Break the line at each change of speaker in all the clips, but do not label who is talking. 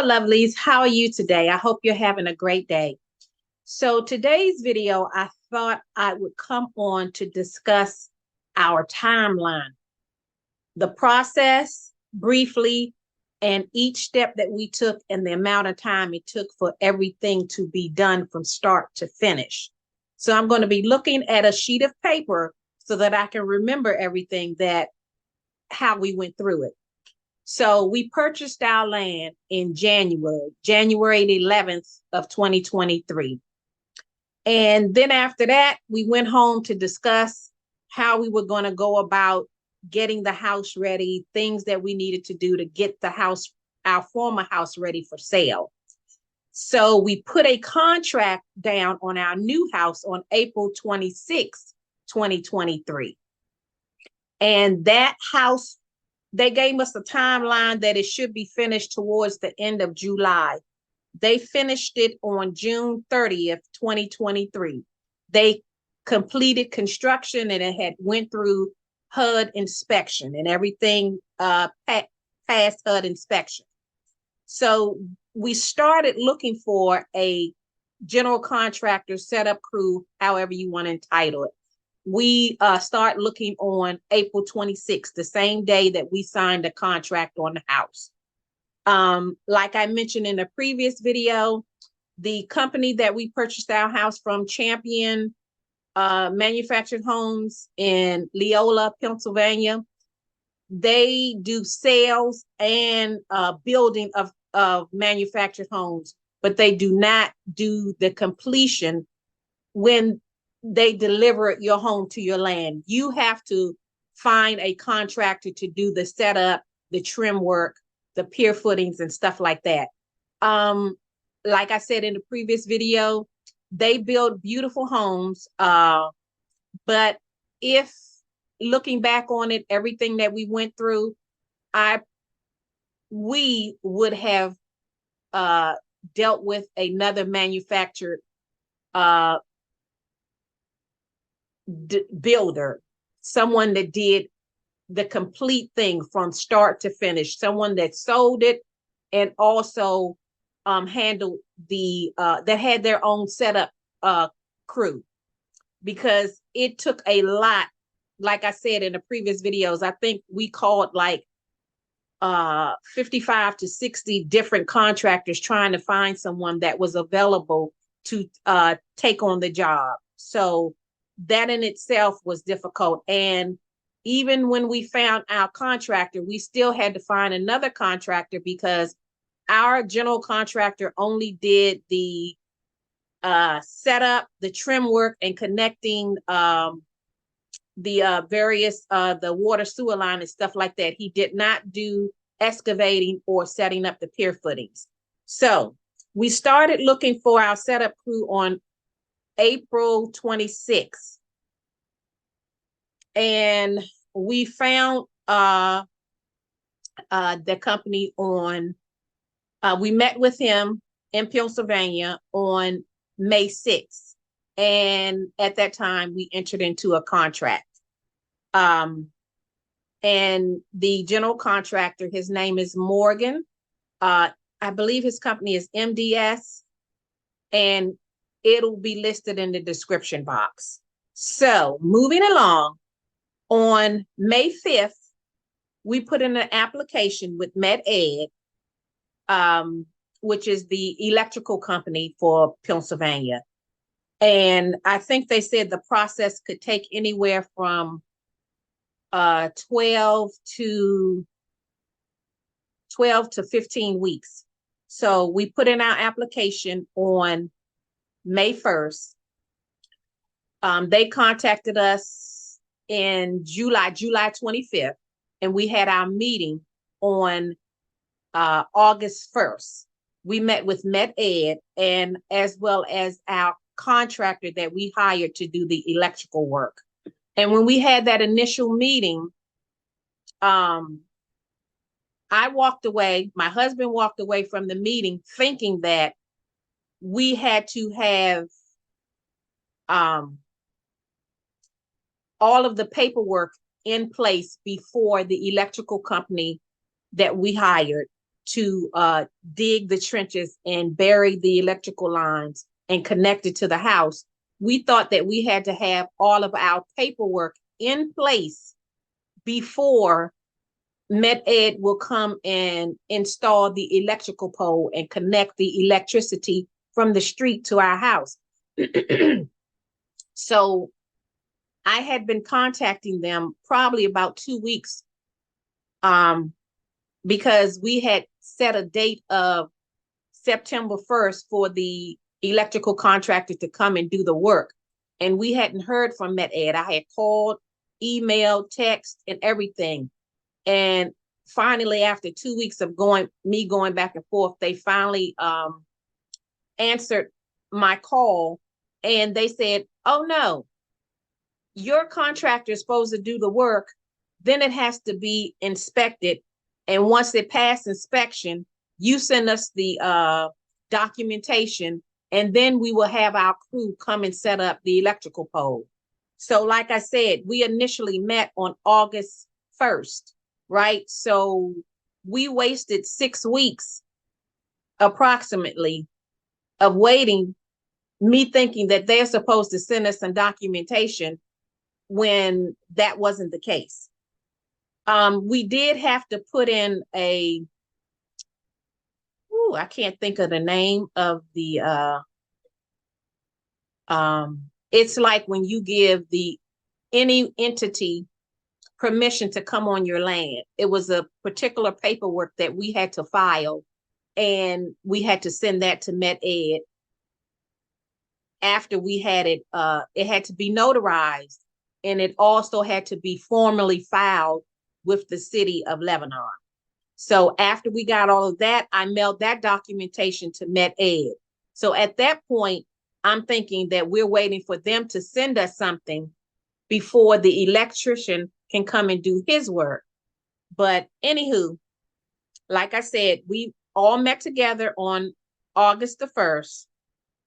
lovelies. How are you today? I hope you're having a great day. So today's video, I thought I would come on to discuss our timeline, the process briefly, and each step that we took and the amount of time it took for everything to be done from start to finish. So I'm going to be looking at a sheet of paper so that I can remember everything how we went through it. So we purchased our land in January 11th of 2023. And then after that, we went home to discuss how we were going to go about getting the house ready, things that we needed to do to get the house, our former house, ready for sale. So we put a contract down on our new house on April 26th, 2023. And that house, they gave us a timeline that it should be finished towards the end of July. They finished it on June 30th, 2023. They completed construction and it had went through HUD inspection and everything passed HUD inspection. So we started looking for a general contractor, setup crew, however you want to entitle it. We start looking on April 26th, the same day that we signed a contract on the house. Like I mentioned in the previous video, the company that we purchased our house from, Champion Manufactured Homes in Leola, Pennsylvania, they do sales and building of manufactured homes, but they do not do the completion when they deliver your home to your land. You have to find a contractor to do the setup, the trim work, the pier footings and stuff like that. Like I said in the previous video, they build beautiful homes. But if looking back on it, everything that we went through, we would have dealt with another manufactured builder, someone that did the complete thing from start to finish, someone that sold it and also handled that had their own setup crew, because it took a lot. Like I said in the previous videos, I think we called like 55 to 60 different contractors trying to find someone that was available to take on the job. So that in itself was difficult. And even when we found our contractor, we still had to find another contractor because our general contractor only did the setup, the trim work, and connecting the various the water sewer line and stuff like that. He did not do excavating or setting up the pier footings. So we started looking for our setup crew on April 26th. And we found the company on, we met with him in Pennsylvania on May 6th. And at that time, we entered into a contract. And the general contractor, his name is Morgan. I believe his company is MDS, and it'll be listed in the description box. So moving along, on May 5th, we put in an application with MedEd, which is the electrical company for Pennsylvania. And I think they said the process could take anywhere from 12 to 15 weeks. So we put in our application on May 1st. They contacted us in July 25th, and we had our meeting on August 1st. We met with MedEd and as well as our contractor that we hired to do the electrical work. And when we had that initial meeting, I walked away, my husband walked away from the meeting thinking that we had to have all of the paperwork in place before the electrical company that we hired to dig the trenches and bury the electrical lines and connect it to the house, we thought that we had to have all of our paperwork in place before Med-Ed will come and install the electrical pole and connect the electricity from the street to our house. So I had been contacting them probably about 2 weeks, because we had set a date of September 1st for the electrical contractor to come and do the work. And we hadn't heard from Med-Ed. I had called, emailed, text, and everything. And finally, after 2 weeks of going back and forth, they finally answered my call, and they said, oh no, your contractor is supposed to do the work, then it has to be inspected. And once it passed inspection, you send us the documentation, and then we will have our crew come and set up the electrical pole. So like I said, we initially met on August 1st, right? So we wasted 6 weeks approximately of waiting, me thinking that they're supposed to send us some documentation when that wasn't the case. We did have to put in I can't think of the name of the, it's like when you give any entity permission to come on your land. It was a particular paperwork that we had to file, and we had to send that to Med-Ed. After we had it had to be notarized, and it also had to be formally filed with the city of Lebanon. So after we got all of that, I mailed that documentation to Med-Ed. So at that point, I'm thinking that we're waiting for them to send us something before the electrician can come and do his work. But anywho, like I said, we all met together on August the 1st,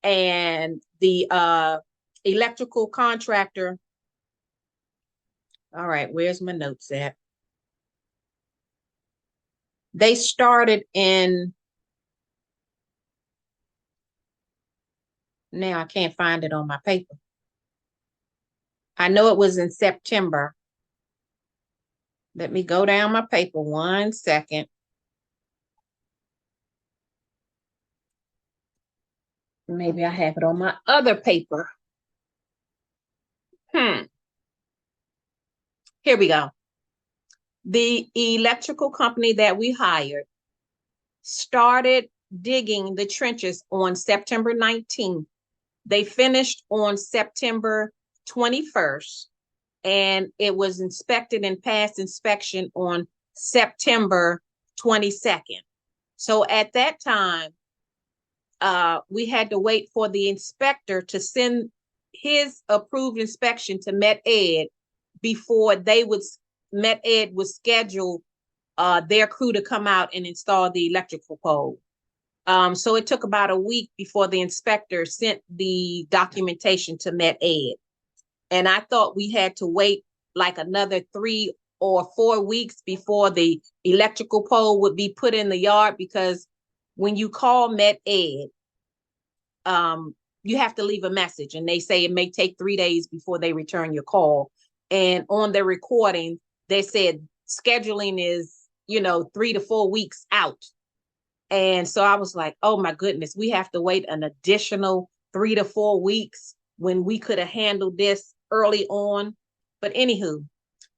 and the electrical contractor, all right, where's my notes at? They started in, now I can't find it on my paper. I know it was in September. Let me go down my paper 1 second. Maybe I have it on my other paper. Here we go. The electrical company that we hired started digging the trenches on September 19th. They finished on September 21st, and it was inspected and passed inspection on September 22nd. So at that time, we had to wait for the inspector to send his approved inspection to Med-Ed before Med-Ed would schedule their crew to come out and install the electrical pole. So it took about a week before the inspector sent the documentation to Med-Ed. And I thought we had to wait like another 3 or 4 weeks before the electrical pole would be put in the yard, because when you call Med-Ed, you have to leave a message, and they say it may take 3 days before they return your call. And on the recording, they said scheduling is, 3 to 4 weeks out. And so I was like, oh my goodness, we have to wait an additional 3 to 4 weeks when we could have handled this early on. But anywho,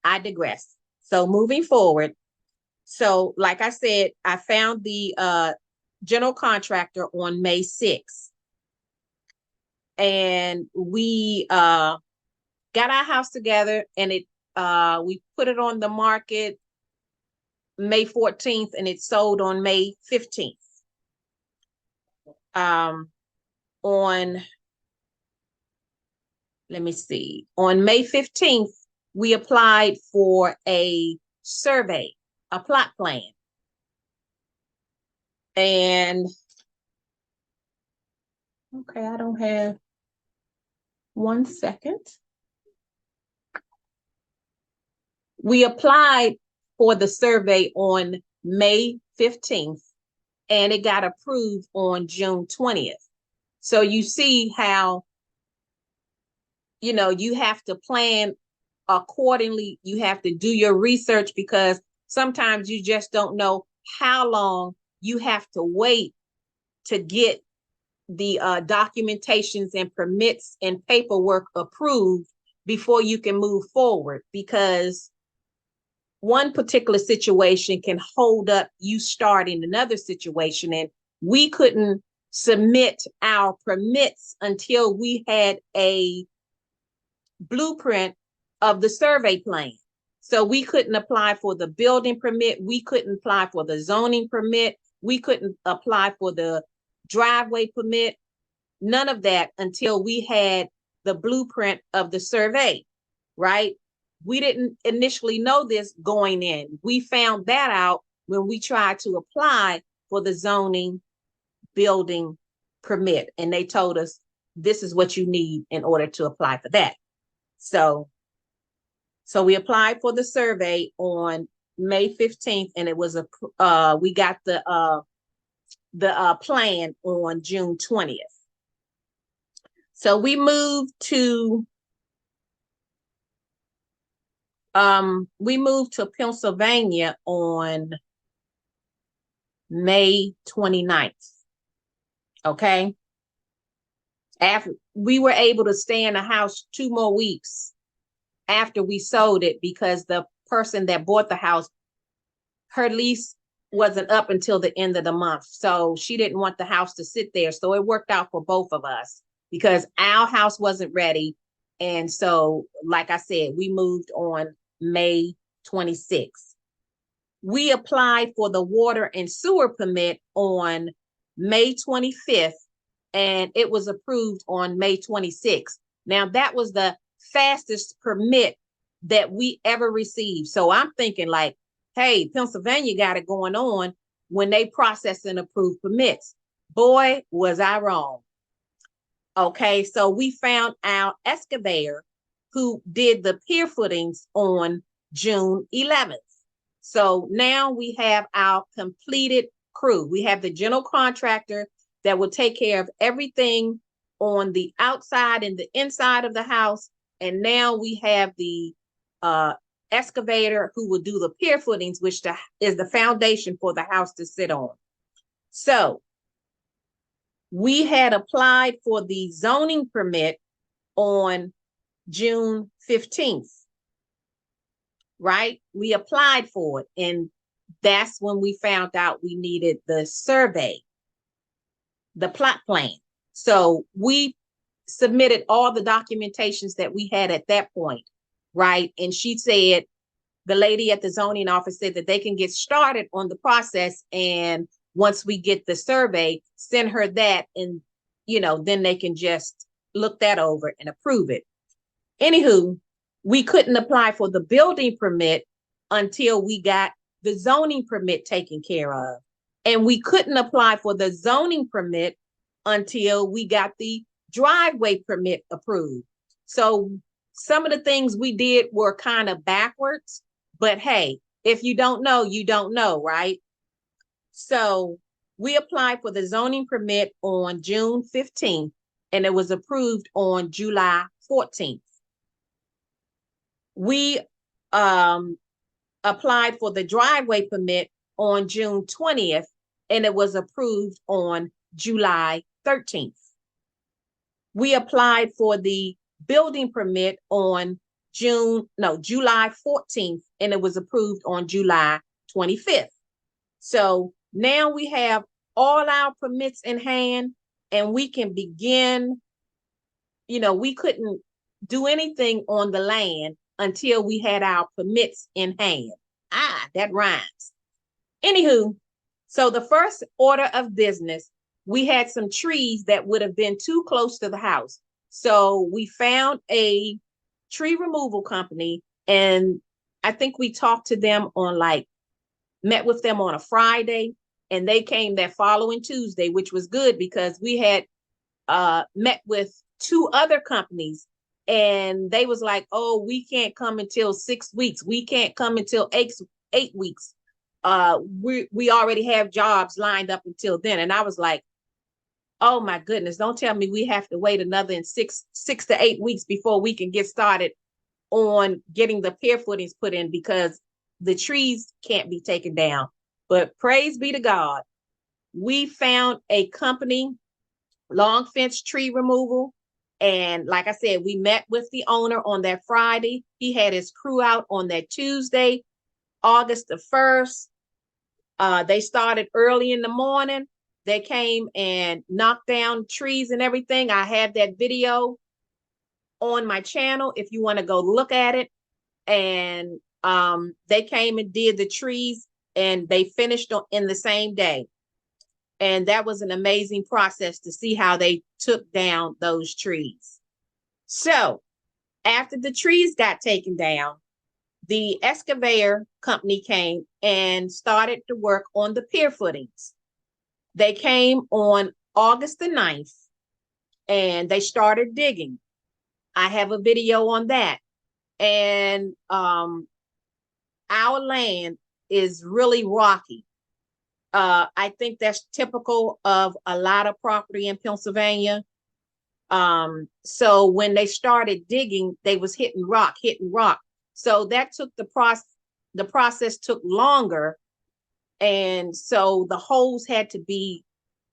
I digress. So moving forward, so like I said, I found the general contractor on May 6th. And we got our house together, and we put it on the market May 14th, and it sold on May 15th. On May 15th, we applied for a survey, a plot plan. And okay, I don't have 1 second. We applied for the survey on May 15th, and it got approved on June 20th. So you see how, you have to plan accordingly. You have to do your research, because sometimes you just don't know how long you have to wait to get the documentations and permits and paperwork approved before you can move forward, because one particular situation can hold up you starting another situation. And we couldn't submit our permits until we had a blueprint of the survey plan. So we couldn't apply for the building permit. We couldn't apply for the zoning permit. We couldn't apply for the driveway permit. None of that until we had the blueprint of the survey, right? We didn't initially know this going in. We found that out when we tried to apply for the zoning building permit. And they told us, this is what you need in order to apply for that. So we applied for the survey on May 15th, and it was we got the plan on June 20th. So we moved to Pennsylvania on May 29th. Okay. After we were able to stay in the house 2 more weeks after we sold it, because the person that bought the house, her lease wasn't up until the end of the month. So she didn't want the house to sit there. So it worked out for both of us, because our house wasn't ready. And so, like I said, we moved on May 26th. We applied for the water and sewer permit on May 25th, and it was approved on May 26th. Now, that was the fastest permit that we ever received. So I'm thinking like, hey, Pennsylvania got it going on when they process and approve permits. Boy, was I wrong. Okay, so we found our excavator who did the pier footings on June 11th. So now we have our completed crew. We have the general contractor that will take care of everything on the outside and the inside of the house. And now we have the excavator who will do the pier footings, which is the foundation for the house to sit on. So we had applied for the zoning permit on June 15th, right? We applied for it, and that's when we found out we needed the survey, the plot plan. So we submitted all the documentations that we had at that point, right? And she said, the lady at the zoning office said that they can get started on the process, and once we get the survey, send her that, and then they can just look that over and approve it. Anywho, we couldn't apply for the building permit until we got the zoning permit taken care of. And we couldn't apply for the zoning permit until we got the driveway permit approved. So some of the things we did were kind of backwards, but hey, if you don't know, you don't know, right? So we applied for the zoning permit on June 15th, and it was approved on July 14th. We applied for the driveway permit on June 20th, and it was approved on July 13th. We applied for the building permit on July 14th, and it was approved on July 25th. So now we have all our permits in hand, and we can begin. We couldn't do anything on the land until we had our permits in hand. That rhymes. Anywho, so the first order of business, we had some trees that would have been too close to the house. So we found a tree removal company, and I think we talked to them met with them on a Friday, and they came that following Tuesday, which was good because we had met with 2 other companies, and they was like, oh, we can't come until 6 weeks. We can't come until 8 weeks. we already have jobs lined up until then. And I was like, oh my goodness, don't tell me we have to wait another 6 to 8 weeks before we can get started on getting the pier footings put in, because the trees can't be taken down. But praise be to God, we found a company, long fence tree removal. And like I said, we met with the owner on that Friday. He had his crew out on that Tuesday, August the 1st. They started early in the morning. They came and knocked down trees and everything. I have that video on my channel if you want to go look at it. And they came and did the trees, and they finished in the same day. And that was an amazing process to see how they took down those trees. So after the trees got taken down, the excavator company came and started to work on the pier footings. They came on August the 9th, and they started digging. I have a video on that. And our land is really rocky. I think that's typical of a lot of property in Pennsylvania. So when they started digging, they was hitting rock. So that took the process took longer. And so the holes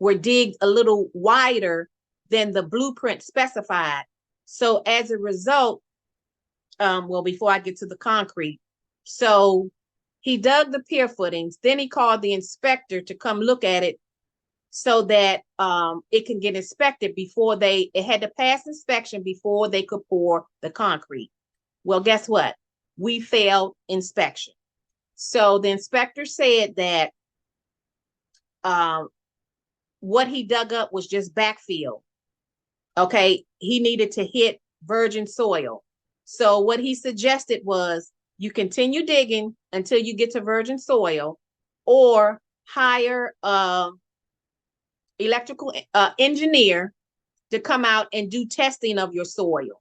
were digged a little wider than the blueprint specified. So as a result, well, before I get to the concrete, so he dug the pier footings, then he called the inspector to come look at it so that it can get inspected before it had to pass inspection before they could pour the concrete. Well, guess what? We failed inspection. So the inspector said that what he dug up was just backfill. Okay, he needed to hit virgin soil. So what he suggested was you continue digging until you get to virgin soil, or hire electrical engineer to come out and do testing of your soil.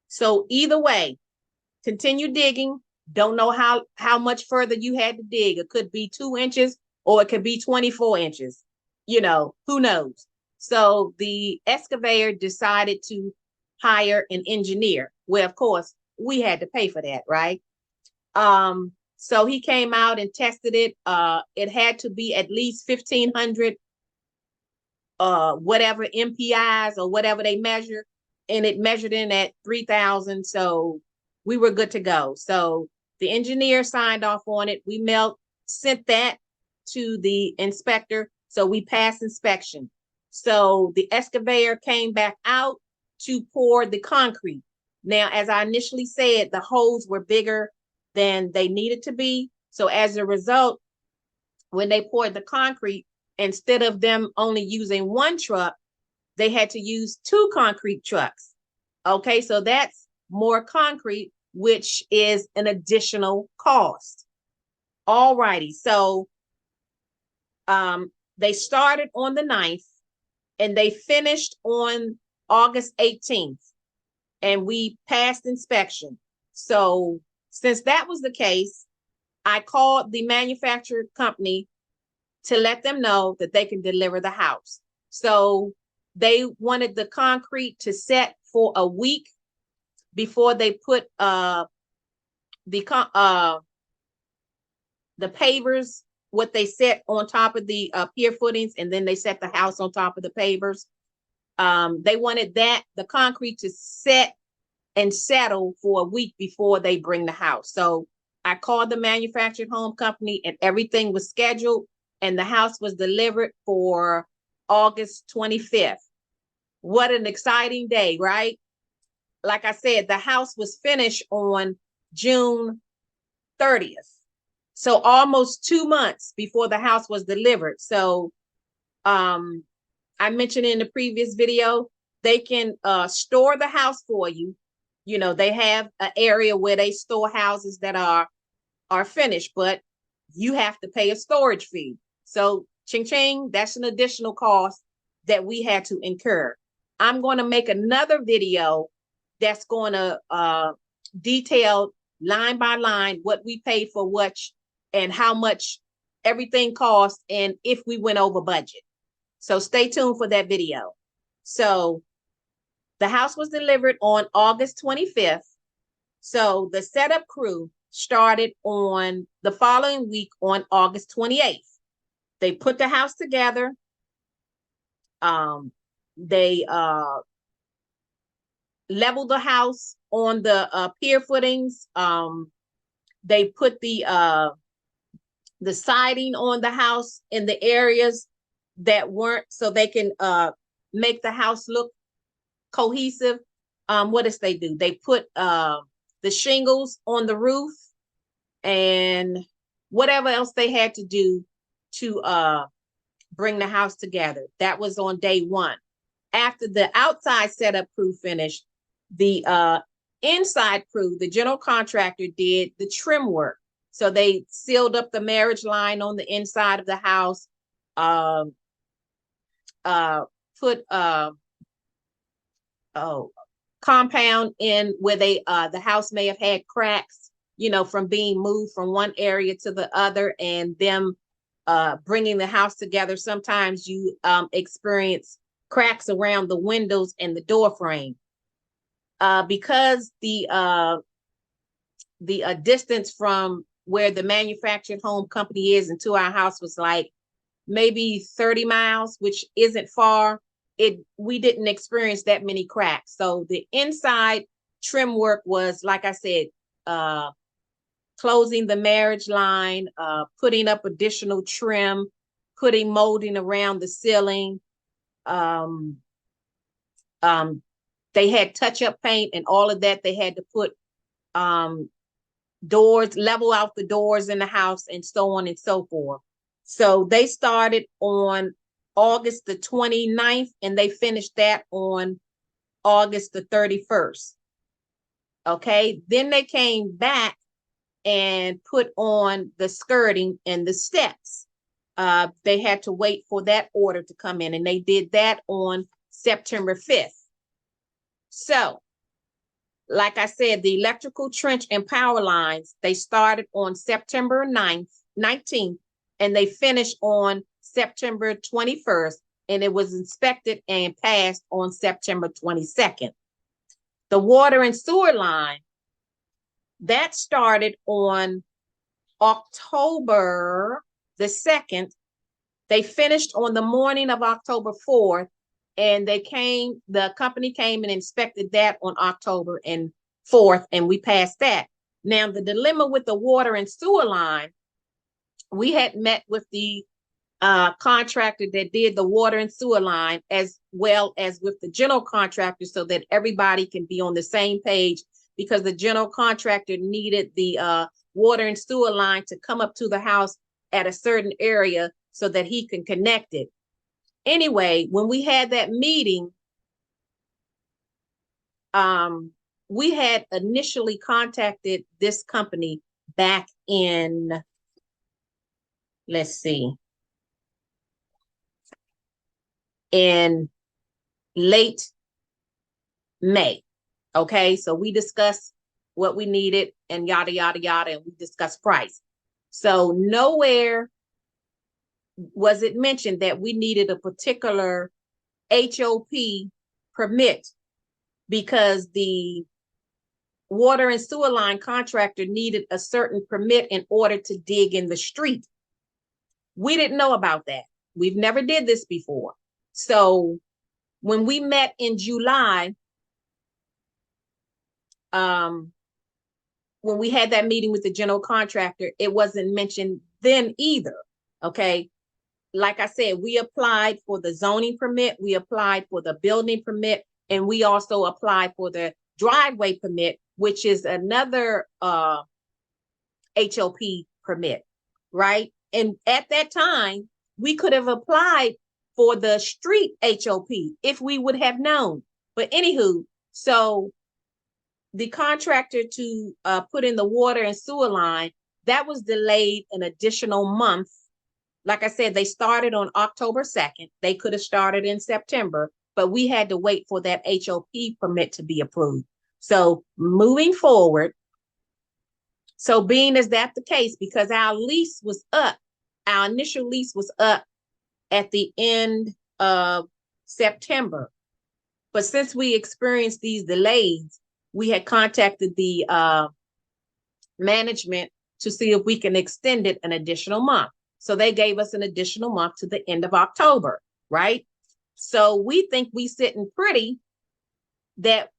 So either way, continue digging. Don't know how much further you had to dig. It could be 2 inches or it could be 24 inches. Who knows? So the excavator decided to hire an engineer. Well, of course, we had to pay for that, right? So he came out and tested it. It had to be at least 1,500 whatever MPIs or whatever they measure, and it measured in at 3,000. So we were good to go. So the engineer signed off on it. We sent that to the inspector. So we passed inspection. So the excavator came back out to pour the concrete. Now, as I initially said, the holes were bigger than they needed to be. So as a result, when they poured the concrete, instead of them only using one truck, they had to use 2 concrete trucks. Okay, so that's more concrete, which is an additional cost. All righty, so they started on the 9th and they finished on August 18th, and we passed inspection. So since that was the case, I called the manufacturer company to let them know that they can deliver the house. So they wanted the concrete to set for a week before they put the pavers, what they set on top of the pier footings, and then they set the house on top of the pavers. They wanted the concrete to set and settle for a week before they bring the house. So I called the manufactured home company, and everything was scheduled, and the house was delivered for August 25th. What an exciting day, right? Like I said, the house was finished on June 30th. So almost 2 months before the house was delivered. So I mentioned in the previous video, they can store the house for you. They have an area where they store houses that are finished, but you have to pay a storage fee. So ching ching, that's an additional cost that we had to incur. I'm going to make another video that's going to detail line by line what we paid for what and how much everything cost and if we went over budget. So stay tuned for that video. So the house was delivered on August 25th. So the setup crew started on the following week on August 28th. They put the house together. They leveled the house on the pier footings. They put the siding on the house in the areas that weren't, so they can make the house look cohesive. What does they do? They put the shingles on the roof and whatever else they had to do to bring the house together. That was on day one. After the outside setup crew finished, the inside crew, the general contractor, did the trim work. So they sealed up the marriage line on the inside of the house, put compound in where they the house may have had cracks, you know, from being moved from one area to the other, and them bringing the house together. Sometimes you experience cracks around the windows and the door frame. Because the distance from where the manufactured home company is and to our house was like maybe 30 miles, which isn't far, we didn't experience that many cracks. So the inside trim work was, like I said, closing the marriage line, putting up additional trim, putting molding around the ceiling. They had touch-up paint and all of that. They had to put doors, level out the doors in the house, and so on and so forth. So they started on August the 29th, and they finished that on August the 31st. Okay, then they came back and put on the skirting and the steps. They had to wait for that order to come in, and they did that on September 5th. So, like I said, the electrical trench and power lines, they started on September 19th, and they finished on September 21st, and it was inspected and passed on September 22nd. The water and sewer line, that started on October the 2nd. They finished on the morning of October 4th, and the company came and inspected that on October 4th, and we passed that. Now, the dilemma with the water and sewer line, we had met with the contractor that did the water and sewer line, as well as with the general contractor, so that everybody can be on the same page, because the general contractor needed the water and sewer line to come up to the house at a certain area so that he can connect it. Anyway, when we had that meeting, we had initially contacted this company back in, let's see, in late May. Okay, so we discussed what we needed and yada, yada, yada, and we discussed price. So nowhere was it mentioned that we needed a particular HOP permit, because the water and sewer line contractor needed a certain permit in order to dig in the street. We didn't know about that. We've never did this before. So when we met in July, when we had that meeting with the general contractor, it wasn't mentioned then either. Okay. Like I said, we applied for the zoning permit, we applied for the building permit, and we also applied for the driveway permit, which is another HOP permit, right? And at that time, we could have applied for the street HOP if we would have known. But anywho, so the contractor to put in the water and sewer line, that was delayed an additional month. Like I said, they started on October 2nd. They could have started in September, but we had to wait for that HOP permit to be approved. So moving forward, so being as that the case, because our lease was up our initial lease was up at the end of September. But since we experienced these delays, we had contacted the management to see if we can extend it an additional month. So they gave us an additional month to the end of October, right? So we think we sitting pretty that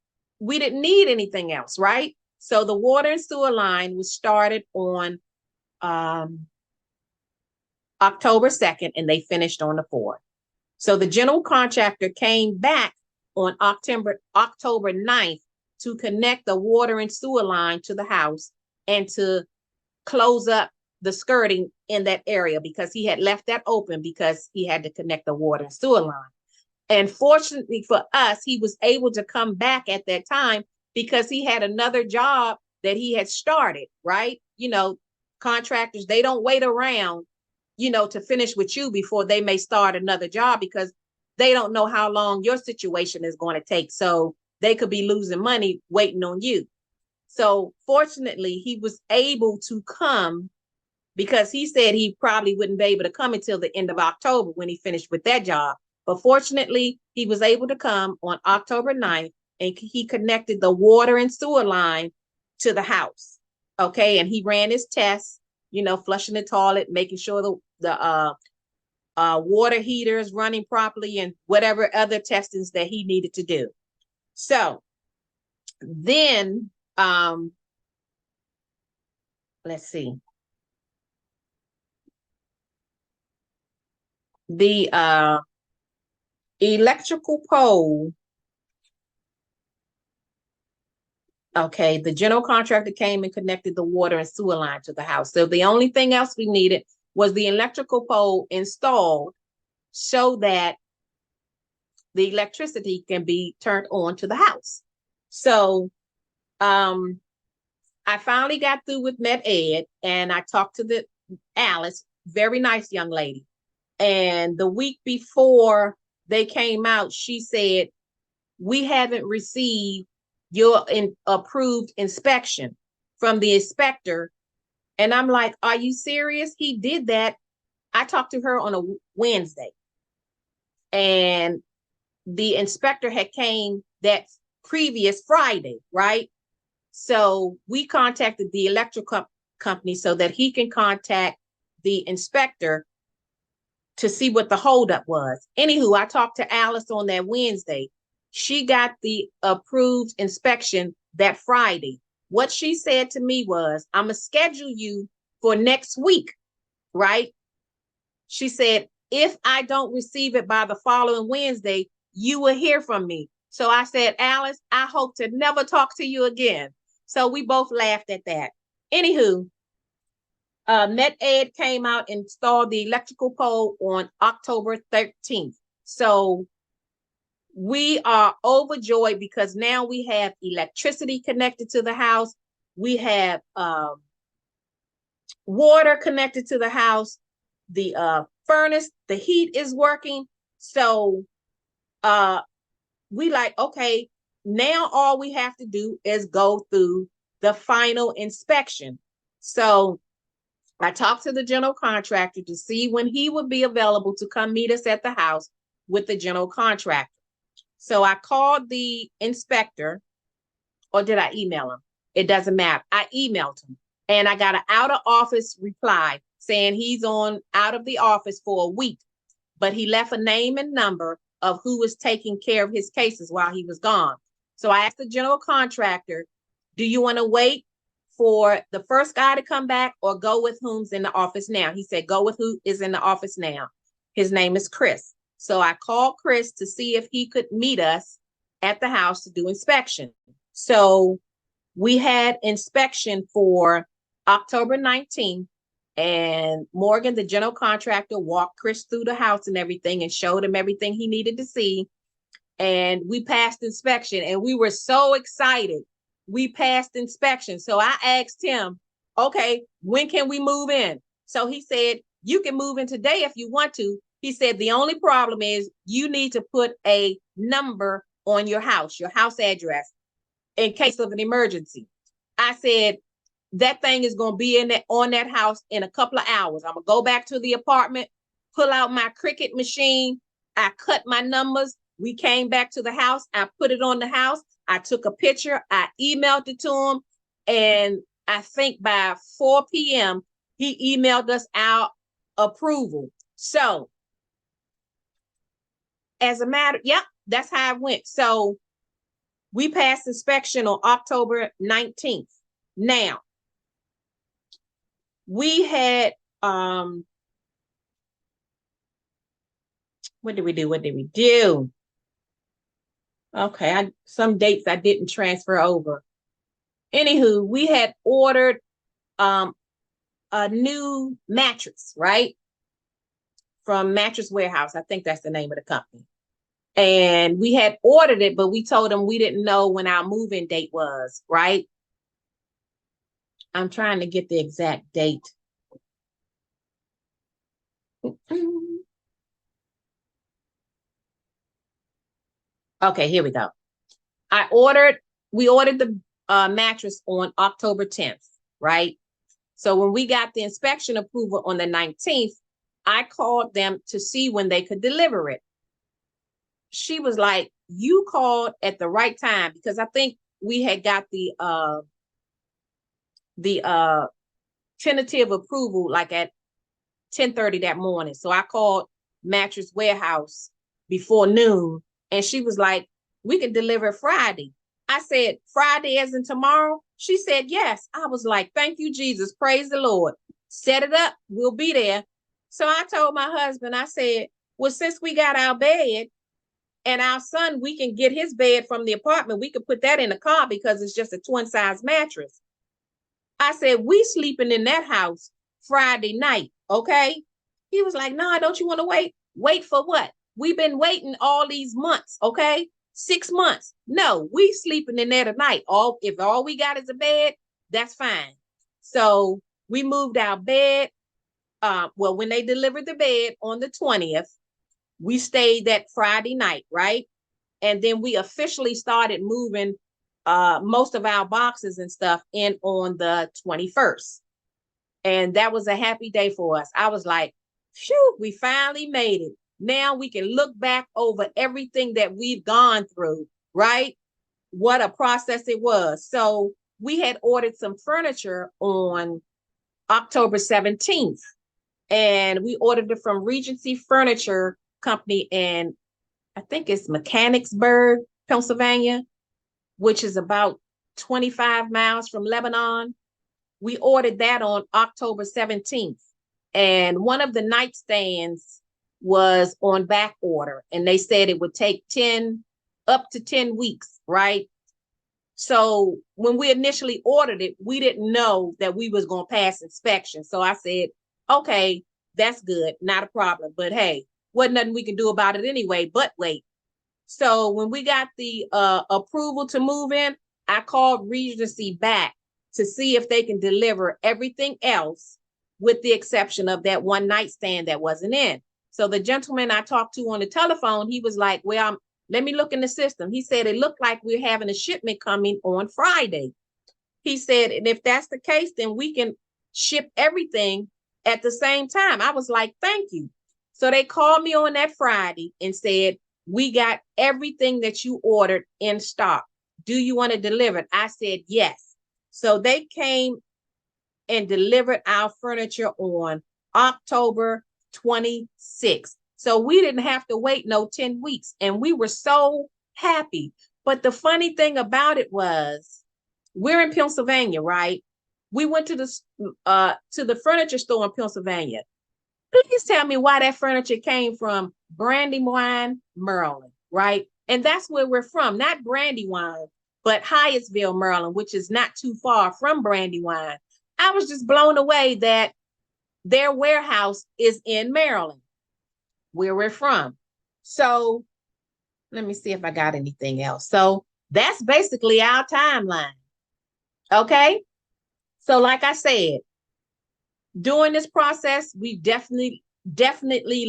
we didn't need anything else, right? So the water and sewer line was started on October 2nd, and they finished on the 4th. So the general contractor came back on October 9th to connect the water and sewer line to the house and to close up the skirting in that area, because he had left that open because he had to connect the water and sewer line. And fortunately for us, he was able to come back at that time because he had another job that he had started, right? You know, contractors, they don't wait around, you know, to finish with you before they may start another job, because they don't know how long your situation is going to take. So they could be losing money waiting on you. So fortunately, he was able to come, because he said he probably wouldn't be able to come until the end of October when he finished with that job. But fortunately, he was able to come on October 9th, and he connected the water and sewer line to the house. Okay. And he ran his tests, you know, flushing the toilet, making sure the water heater is running properly, and whatever other testings that he needed to do. So then, let's see. The electrical pole. Okay, the general contractor came and connected the water and sewer line to the house. So the only thing else we needed was the electrical pole installed so that the electricity can be turned on to the house. So I finally got through with Med Ed, and I talked to Alice, very nice young lady. And the week before they came out, she said, we haven't received your approved inspection from the inspector. And I'm like, are you serious? He did that. I talked to her on a Wednesday, and the inspector had came that previous Friday, right? So we contacted the electrical company so that he can contact the inspector to see what the holdup was. Anywho, I talked to Alice on that Wednesday. She got the approved inspection that Friday. What she said to me was, I'm going to schedule you for next week, right? She said, if I don't receive it by the following Wednesday, you will hear from me. So I said, Alice, I hope to never talk to you again. So we both laughed at that. Anywho, Met Ed came out and installed the electrical pole on October 13th. So we are overjoyed because now we have electricity connected to the house. We have water connected to the house. The furnace, the heat is working. So we like, okay, now all we have to do is go through the final inspection. So I talked to the general contractor to see when he would be available to come meet us at the house with the general contractor. So I called the inspector, or did I email him? It doesn't matter. I emailed him, and I got an out of office reply saying he's out of the office for a week, but he left a name and number of who was taking care of his cases while he was gone. So I asked the general contractor, do you want to wait for the first guy to come back or go with whom's in the office now? He said, go with who is in the office now. His name is Chris. So I called Chris to see if he could meet us at the house to do inspection. So we had inspection for October 19th, and Morgan, the general contractor, walked Chris through the house and everything and showed him everything he needed to see. And we passed inspection, and we were so excited. We passed inspection. So I asked him, okay, when can we move in? So he said, you can move in today if you want to. He said, the only problem is you need to put a number on your house address, in case of an emergency. I said, that thing is going to be on that house in a couple of hours. I'm going to go back to the apartment, pull out my Cricut machine. I cut my numbers. We came back to the house. I put it on the house. I took a picture. I emailed it to him. And I think by 4 p.m., he emailed us our approval. So as a matter, yep, that's how it went. So we passed inspection on October 19th. Now, we had, what did we do? Okay, some dates I didn't transfer over. Anywho, we had ordered a new mattress, right? From Mattress Warehouse. I think that's the name of the company. And we had ordered it, but we told them we didn't know when our move-in date was, right? I'm trying to get the exact date. Okay, here we go. We ordered the mattress on October 10th, right? So when we got the inspection approval on the 19th, I called them to see when they could deliver it. She was like, you called at the right time, because I think we had got the tentative approval like at 10:30 that morning. So I called Mattress Warehouse before noon, and she was like, we can deliver Friday. I said, Friday as in tomorrow? She said, yes. I was like, thank you, Jesus. Praise the Lord. Set it up. We'll be there. So I told my husband, I said, well, since we got our bed and our son, we can get his bed from the apartment. We could put that in the car because it's just a twin size mattress. I said, we sleeping in that house Friday night. Okay. He was like, no, don't you want to wait? Wait for what? We've been waiting all these months. Okay. 6 months. No, we sleeping in there tonight. If all we got is a bed, that's fine. So we moved our bed. Well, when they delivered the bed on the 20th, we stayed that Friday night, right? And then we officially started moving most of our boxes and stuff in on the 21st. And that was a happy day for us. I was like, phew, we finally made it. Now we can look back over everything that we've gone through, right? What a process it was. So we had ordered some furniture on October 17th, and we ordered it from Regency Furniture Company in, I think it's Mechanicsburg, Pennsylvania, which is about 25 miles from Lebanon. We ordered that on October 17th. And one of the nightstands was on back order, and they said it would take up to 10 weeks, right? So when we initially ordered it, we didn't know that we was going to pass inspection. So I said, okay, that's good, not a problem. But hey, wasn't nothing we can do about it anyway, but wait. So when we got the approval to move in, I called Regency back to see if they can deliver everything else with the exception of that one nightstand that wasn't in. So the gentleman I talked to on the telephone, he was like, well, let me look in the system. He said, it looked like we're having a shipment coming on Friday. He said, and if that's the case, then we can ship everything at the same time. I was like, thank you. So they called me on that Friday and said, we got everything that you ordered in stock. Do you want to deliver it? I said, yes. So they came and delivered our furniture on October 26th. So we didn't have to wait no 10 weeks, and we were so happy. But the funny thing about it was, we're in Pennsylvania, right? We went to the furniture store in Pennsylvania. Please tell me why that furniture came from Brandywine, Maryland, right? And that's where we're from, not Brandywine, but Hyattsville, Maryland, which is not too far from Brandywine. I was just blown away that their warehouse is in Maryland, where we're from. So let me see if I got anything else. So that's basically our timeline. Okay. So like I said, during this process, we definitely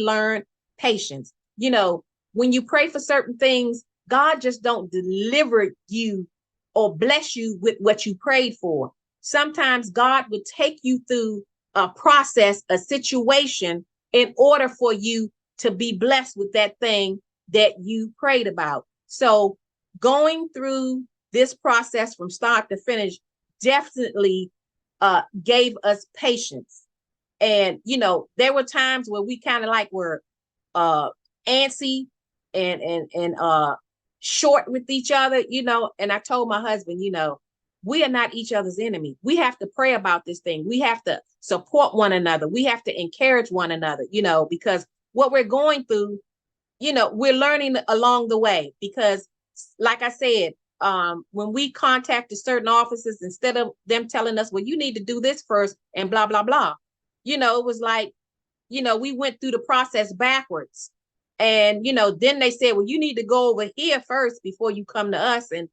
learned patience. You know, when you pray for certain things, God just don't deliver you or bless you with what you prayed for. sometimes God would take you through a process, a situation, in order for you to be blessed with that thing that you prayed about. So going through this process from start to finish definitely gave us patience. And, you know, there were times where we kind of like were antsy and short with each other, you know. And I told my husband, you know, we are not each other's enemy. We have to pray about this thing. We have to support one another. We have to encourage one another, you know, because what we're going through, you know, we're learning along the way. Because like I said, when we contacted certain offices, instead of them telling us, well, you need to do this first and blah, blah, blah, you know, it was like, you know, we went through the process backwards. And, you know, then they said, well, you need to go over here first before you come to us. And,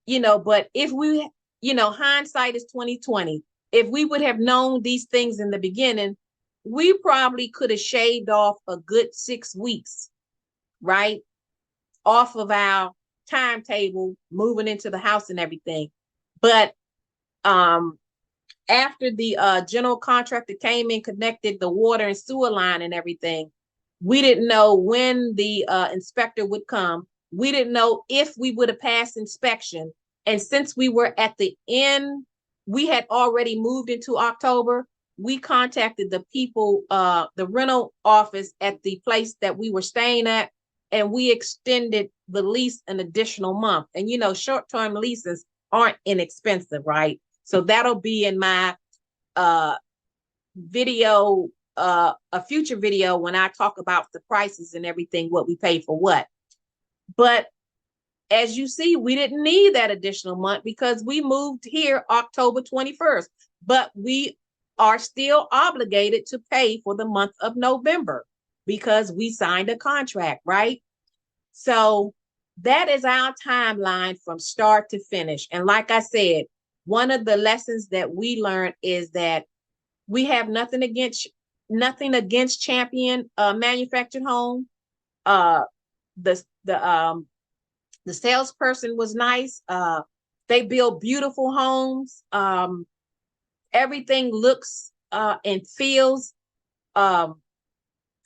you know, but if we, you know, hindsight is 2020. If we would have known these things in the beginning, we probably could have shaved off a good 6 weeks, right, off of our timetable, moving into the house and everything. But after the general contractor came in, connected the water and sewer line and everything, we didn't know when the inspector would come. We didn't know if we would have passed inspection. And since we were at the end, we had already moved into October, we contacted the people, the rental office at the place that we were staying at, and we extended the lease an additional month. And, you know, short-term leases aren't inexpensive, right? So that'll be in my video, a future video, when I talk about the prices and everything, what we pay for what. But as you see, we didn't need that additional month because we moved here October 21st, but we are still obligated to pay for the month of November because we signed a contract, right? So that is our timeline from start to finish. And like I said, one of the lessons that we learned is that we have nothing against Champion Manufactured Home. The salesperson was nice. They build beautiful homes. Everything looks and feels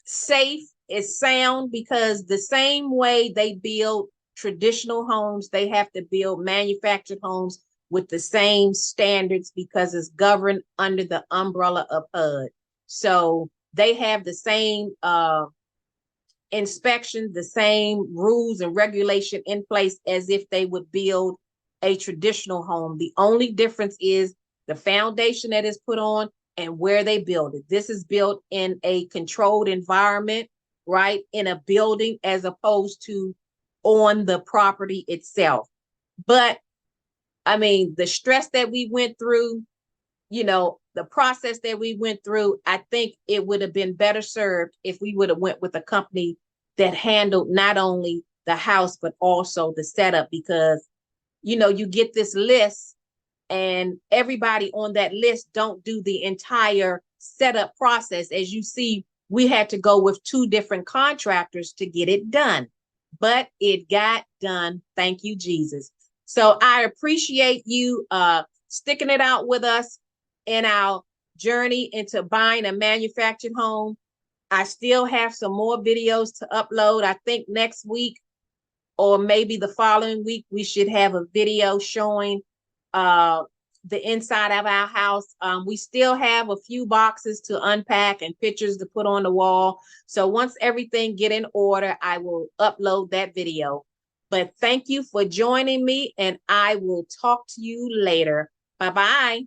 safe, is sound, because the same way they build traditional homes, they have to build manufactured homes with the same standards because it's governed under the umbrella of HUD. So they have the same inspection, the same rules and regulation in place as if they would build a traditional home. The only difference is the foundation that is put on and where they build it. This is built in a controlled environment, right? In a building, as opposed to on the property itself. But I mean, the stress that we went through, you know, the process that we went through, I think it would have been better served if we would have went with a company that handled not only the house, but also the setup. Because, you know, you get this list and everybody on that list don't do the entire setup process. As you see, we had to go with 2 different contractors to get it done, but it got done. Thank you, Jesus. So I appreciate you sticking it out with us in our journey into buying a manufactured home. I still have some more videos to upload. I think next week or maybe the following week, we should have a video showing the inside of our house. We still have a few boxes to unpack and pictures to put on the wall. So once everything get in order, I will upload that video. But thank you for joining me, and I will talk to you later. Bye-bye.